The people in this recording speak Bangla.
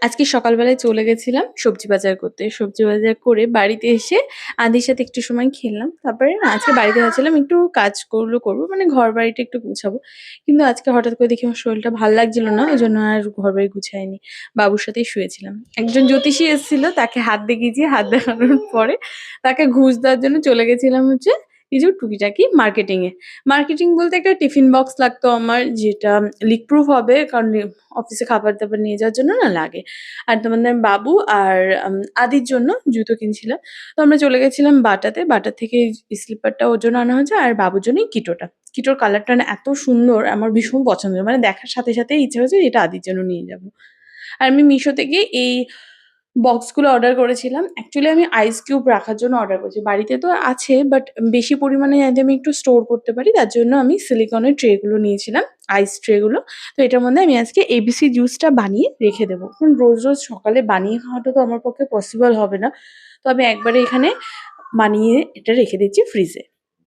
আজকে সকালবেলায় চলে গেছিলাম সবজি বাজার করতে। সবজি বাজার করে বাড়িতে এসে আন্টির সাথে একটু সময় খেললাম। তারপরে না আজকে বাড়িতে ভাবছিলাম একটু কাজগুলো করবো, মানে ঘরবাড়িটা একটু গুছাবো। কিন্তু আজকে হঠাৎ করে দেখি আমার শরীরটা ভাল লাগছিল না। ওইজন্য আর ঘরবাড়ি গুছাইনি। বাবুর সাথেই শুয়েছিলাম। একজন জ্যোতিষী এসেছিল, তাকে হাত দেখিয়েছি। হাত দেখানোর পরে তাকে ঘুষ দেওয়ার জন্য চলে গেছিলাম হচ্ছে কিছু টুকিটাকি মার্কেটিং এ। মার্কেটিং বলতে একটা টিফিন বক্স লাগতো আমার, যেটা লিক প্রুফ হবে, কারণ অফিসে খাবার-দাবার নিয়ে যাওয়ার জন্য না লাগে। আর তোমাদের বাবু আর আদির জন্য জুতো কিনছিলাম। তো আমরা চলে গেছিলাম বাটাতে। বাটা থেকে স্লিপারটা ওর জন্য আনা হয়েছে আর বাবুর জন্য এই কিটোটা। কিটোর কালারটা না এত সুন্দর, আমার ভীষণ পছন্দের। মানে দেখার সাথে সাথেই ইচ্ছা হয়েছে এটা আদির জন্য নিয়ে যাবো। আর আমি মিশো থেকে এই বক্সগুলো অর্ডার করেছিলাম। অ্যাকচুয়ালি আমি আইস কিউব রাখার জন্য অর্ডার করেছি। বাড়িতে তো আছে, বাট বেশি পরিমাণে যাতে আমি একটু স্টোর করতে পারি তার জন্য আমি সিলিকনের ট্রেগুলো নিয়েছিলাম, আইস ট্রেগুলো। তো এটার মধ্যে আমি আজকে এবিসি জুসটা বানিয়ে রেখে দেবো। কারণ রোজ, রোজ সকালে বানিয়ে খাওয়াটা তো আমার পক্ষে পসিবল হবে না। তো আমি একবারে এখানে বানিয়ে এটা রেখে দিচ্ছি ফ্রিজে।